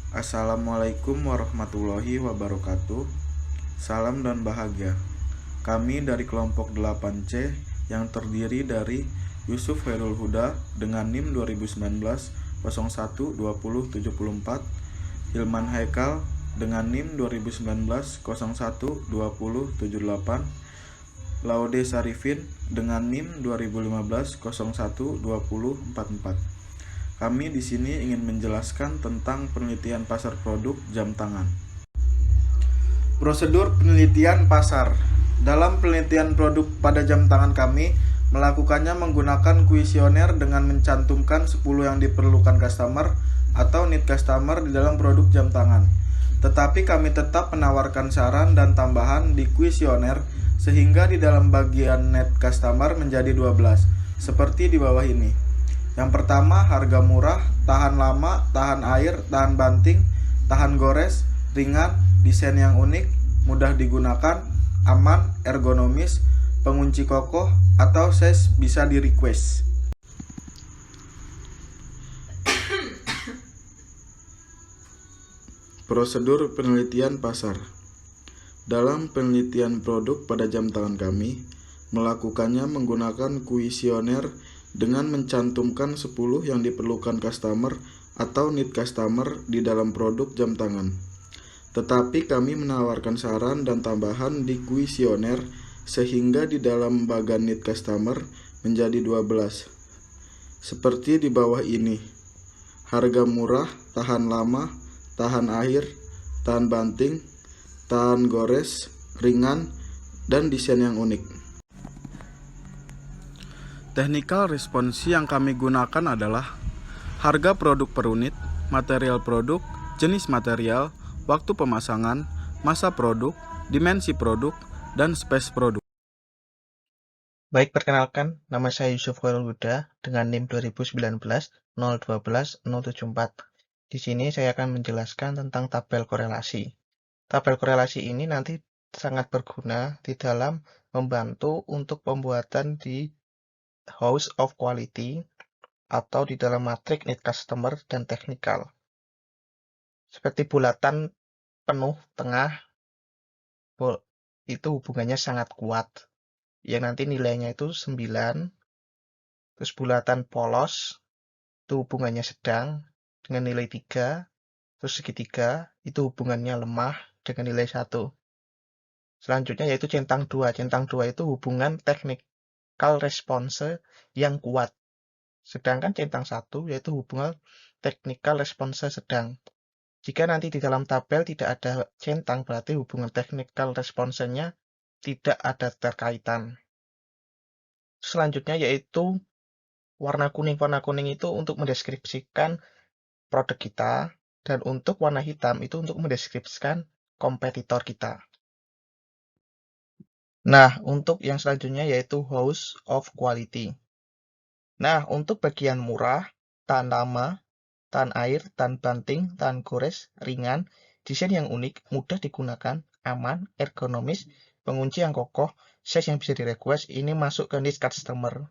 Assalamualaikum warahmatullahi wabarakatuh. Salam dan bahagia. Kami dari kelompok 8C yang terdiri dari Yusuf Khairul Huda dengan NIM 2019 01 20 74, Hilman Haikal dengan NIM 2019 01 20 78, Laude Sarifin dengan NIM 2015 01 20 44. Kami di sini ingin menjelaskan tentang penelitian pasar produk jam tangan. Prosedur penelitian pasar. Dalam penelitian produk pada jam tangan kami, melakukannya menggunakan kuesioner dengan mencantumkan 10 yang diperlukan customer atau need customer di dalam produk jam tangan. Tetapi kami tetap menawarkan saran dan tambahan di kuesioner sehingga di dalam bagian net customer menjadi 12, seperti di bawah ini. Yang pertama, harga murah, tahan lama, tahan air, tahan banting, tahan gores, ringan, desain yang unik, mudah digunakan, aman, ergonomis, pengunci kokoh, atau size bisa di request. Prosedur penelitian pasar. Dalam penelitian produk pada jam tangan kami, melakukannya menggunakan kuesioner dengan mencantumkan 10 yang diperlukan customer atau need customer di dalam produk jam tangan. Tetapi kami menawarkan saran dan tambahan di kuesioner sehingga di dalam bagian need customer menjadi 12. Seperti di bawah ini. Harga murah, tahan lama, tahan air, tahan banting, tahan gores, ringan, dan desain yang unik. Technical response yang kami gunakan adalah harga produk per unit, material produk, jenis material, waktu pemasangan, masa produk, dimensi produk, dan space produk. Baik, perkenalkan, nama saya Yusuf Khairul Huda dengan NIM 2019 012 074. Di sini saya akan menjelaskan tentang tabel korelasi. Tabel korelasi ini nanti sangat berguna di dalam membantu untuk pembuatan di House of Quality atau di dalam matriks need customer dan technical. Seperti bulatan penuh tengah, itu hubungannya sangat kuat. Yang nanti nilainya itu 9. Terus bulatan polos, itu hubungannya sedang dengan nilai 3. Terus segitiga, itu hubungannya lemah dengan nilai 1. Selanjutnya yaitu centang 2. Centang 2 itu hubungan technical response yang kuat. Sedangkan centang 1 yaitu hubungan technical response sedang. Jika nanti di dalam tabel tidak ada centang, berarti hubungan technical response-nya tidak ada terkaitan. Selanjutnya yaitu warna kuning. Warna kuning itu untuk mendeskripsikan produk kita, dan untuk warna hitam itu untuk mendeskripsikan kompetitor kita. Nah, untuk yang selanjutnya yaitu House of Quality. Nah, untuk bagian murah, tahan lama, tahan air, tahan banting, tahan gores, ringan, desain yang unik, mudah digunakan, aman, ergonomis, pengunci yang kokoh, size yang bisa di-request, ini masuk ke niche customer.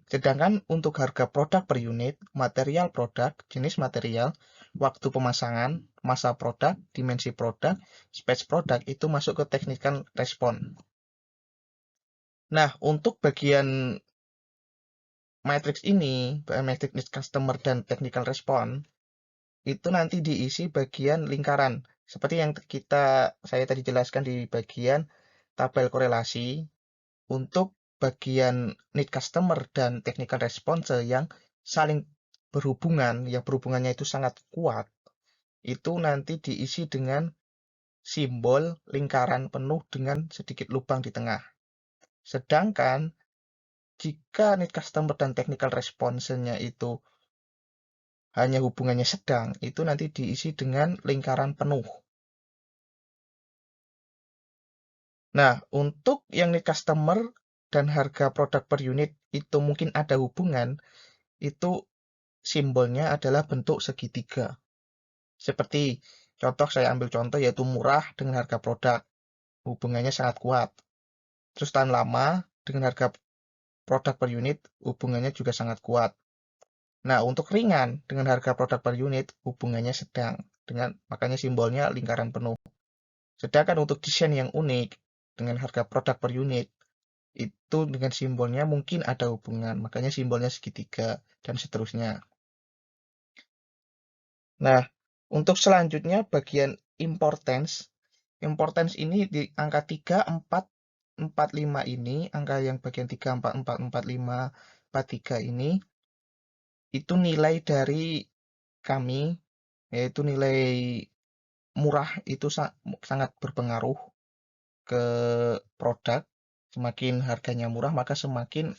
Sedangkan untuk harga produk per unit, material produk, jenis material, waktu pemasangan, masa produk, dimensi produk, space produk itu masuk ke technical response. Nah, untuk bagian matrix ini, matrix need customer dan technical response, itu nanti diisi bagian lingkaran. Seperti yang saya tadi jelaskan di bagian tabel korelasi, untuk bagian need customer dan technical response yang saling berhubungan, yang berhubungannya itu sangat kuat, itu nanti diisi dengan simbol lingkaran penuh dengan sedikit lubang di tengah. Sedangkan jika need customer dan technical response-nya itu hanya hubungannya sedang, itu nanti diisi dengan lingkaran penuh. Nah, untuk yang need customer dan harga produk per unit itu mungkin ada hubungan, itu simbolnya adalah bentuk segitiga. Seperti contoh, saya ambil contoh yaitu murah dengan harga produk, hubungannya sangat kuat. Terus tahan lama dengan harga produk per unit, hubungannya juga sangat kuat. Nah, untuk ringan dengan harga produk per unit, hubungannya sedang. makanya simbolnya lingkaran penuh. Sedangkan untuk desain yang unik dengan harga produk per unit itu dengan simbolnya mungkin ada hubungan, makanya simbolnya segitiga dan seterusnya. Nah, untuk selanjutnya bagian importance. Importance ini di angka 3, 4, 4, 5 ini, angka yang bagian 3, 4, 4, 4, 5, 4, 3 ini, itu nilai dari kami, yaitu nilai murah itu sangat berpengaruh ke produk. Semakin harganya murah, maka semakin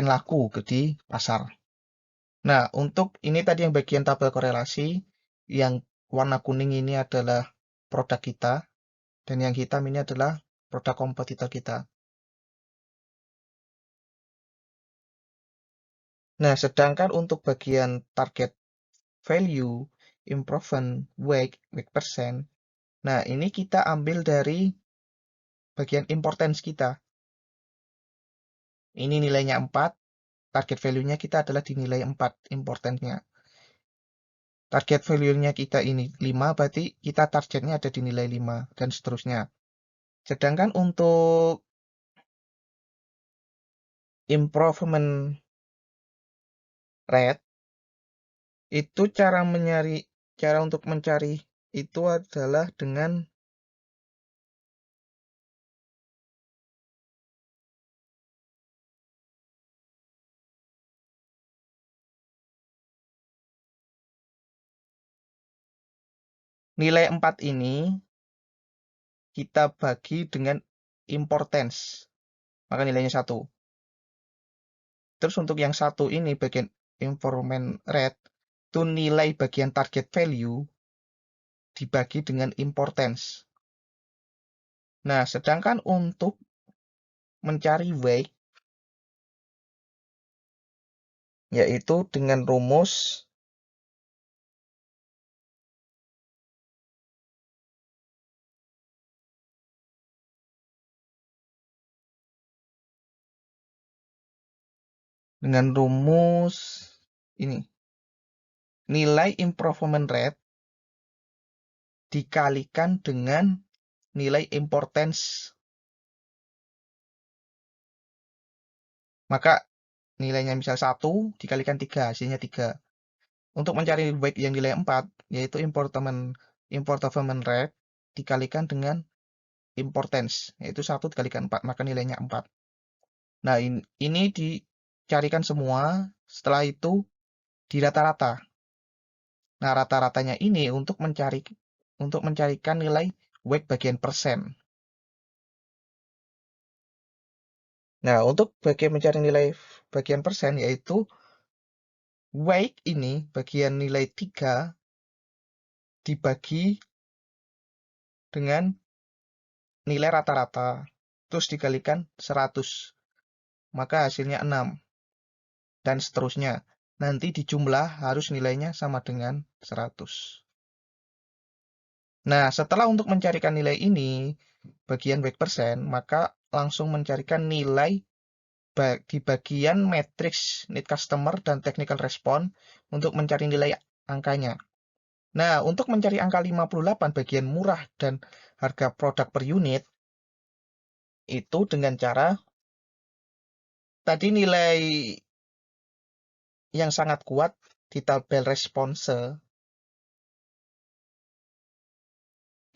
laku di pasar. Nah, untuk ini tadi yang bagian tabel korelasi, yang warna kuning ini adalah produk kita, dan yang hitam ini adalah produk kompetitor kita. Nah, sedangkan untuk bagian target value, improvement, weight percent, nah ini kita ambil dari bagian importance kita. Ini nilainya 4, target value-nya kita adalah di nilai 4 importance-nya. Target value-nya kita ini 5, berarti kita targetnya ada di nilai 5, dan seterusnya. Sedangkan untuk improvement rate, itu cara untuk mencari itu adalah dengan nilai 4 ini kita bagi dengan importance, maka nilainya 1. Terus untuk yang satu ini bagian improvement rate, itu nilai bagian target value dibagi dengan importance. Nah, sedangkan untuk mencari weight, yaitu dengan rumus ini. Nilai improvement rate dikalikan dengan nilai importance. Maka nilainya misal 1 dikalikan 3, hasilnya 3. Untuk mencari weight yang nilai 4, yaitu improvement rate dikalikan dengan importance, yaitu 1 dikalikan 4, maka nilainya 4. Nah, ini dicarikan semua, setelah itu di rata-rata. Nah, rata-ratanya ini untuk mencarikan nilai weight bagian persen. Nah, untuk bagian mencari nilai bagian persen, yaitu weight ini bagian nilai 3 dibagi dengan nilai rata-rata, terus dikalikan 100. Maka hasilnya 6. Dan seterusnya. Nanti dijumlah harus nilainya sama dengan 100. Nah, setelah untuk mencarikan nilai ini, bagian weight persen, maka langsung mencarikan nilai di bagian matrix need customer dan technical response untuk mencari nilai angkanya. Nah, untuk mencari angka 58 bagian murah dan harga produk per unit, itu dengan cara tadi nilai yang sangat kuat di tabel response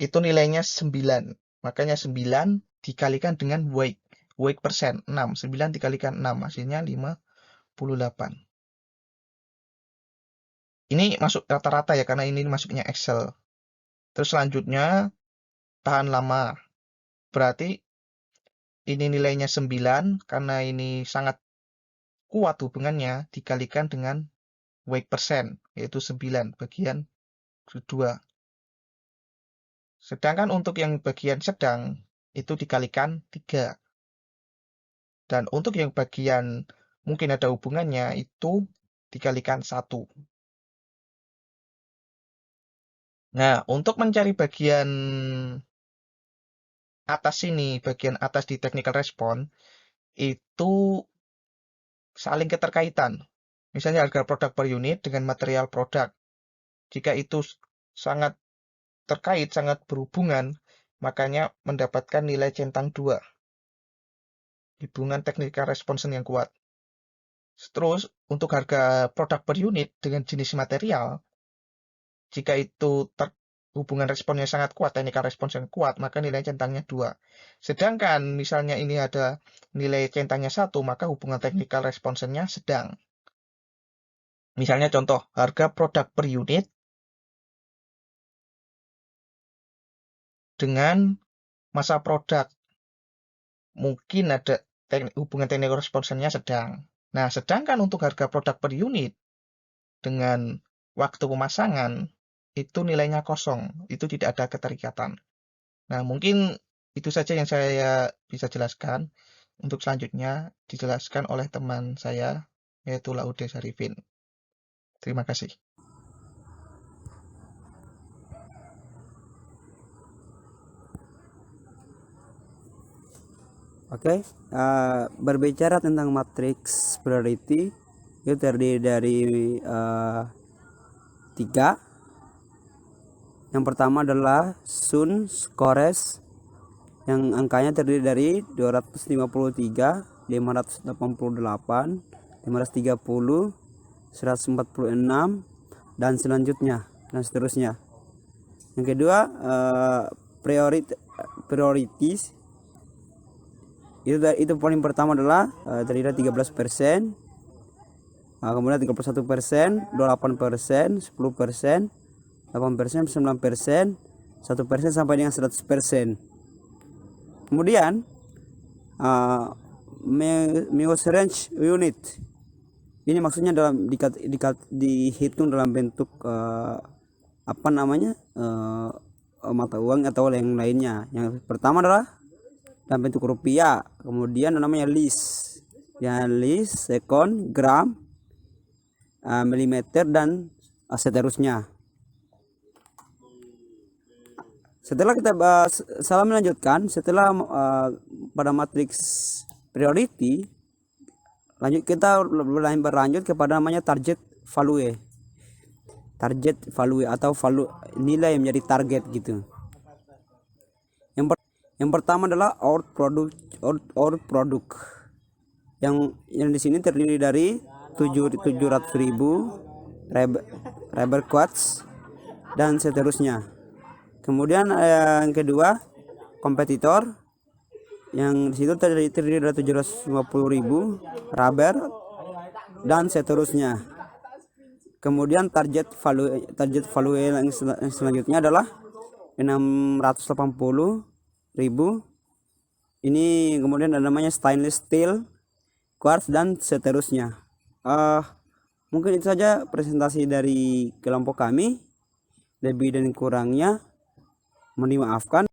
itu nilainya 9. Makanya 9 dikalikan dengan weight. Weight persen 6. 9 dikalikan 6. Hasilnya 58. Ini masuk rata-rata ya, karena ini masuknya Excel. Terus selanjutnya, tahan lama. Berarti ini nilainya 9, karena ini sangat kuat hubungannya, dikalikan dengan weight persen, yaitu 9 bagian kedua. Sedangkan untuk yang bagian sedang, itu dikalikan 3. Dan untuk yang bagian mungkin ada hubungannya, itu dikalikan 1. Nah, untuk mencari bagian atas ini, bagian atas di technical response, itu saling keterkaitan. Misalnya harga produk per unit dengan material produk. Jika itu sangat terkait, sangat berhubungan, makanya mendapatkan nilai centang 2. Hubungan technical response yang kuat. Terus, untuk harga produk per unit dengan jenis material, jika itu hubungan responnya sangat kuat, technical response yang kuat, maka nilai centangnya 2. Sedangkan misalnya ini ada nilai centangnya 1, maka hubungan technical response-nya sedang. Misalnya contoh, harga produk per unit dengan masa produk. Mungkin ada hubungan technical response-nya sedang. Nah, sedangkan untuk harga produk per unit dengan waktu pemasangan, itu nilainya kosong. Itu tidak ada keterikatan. Nah, mungkin itu saja yang saya bisa jelaskan. Untuk selanjutnya dijelaskan oleh teman saya, yaitu Laude Sarifin. Terima kasih. Oke, berbicara tentang matriks priority itu terdiri dari 3. Yang pertama adalah Sun Scores yang angkanya terdiri dari 253, 588, 530, 146 dan selanjutnya dan seterusnya. Yang kedua, priorities itu paling pertama adalah terdiri dari 13%, kemudian 31%, 28%, 10%, 8%, 9%, 1% sampai dengan 100%. Kemudian Meos range unit ini maksudnya dalam dihitung dalam bentuk mata uang atau yang lainnya. Yang pertama adalah dalam bentuk rupiah, kemudian namanya list, ya list, sekon, gram, milimeter dan seterusnya. Setelah kita melanjutkan, setelah pada matriks priority, kita berlanjut kepada namanya target value atau nilai yang menjadi target gitu. Yang pertama adalah our product yang di sini terdiri dari 700.000 rubber quartz dan seterusnya. Kemudian yang kedua kompetitor yang di situ terdiri dari 750.000 rubber dan seterusnya. Kemudian target value yang selanjutnya adalah 680.000. Ini kemudian ada namanya stainless steel, quartz dan seterusnya. Mungkin itu saja presentasi dari kelompok kami. Lebih dan kurangnya mohon dimaafkan.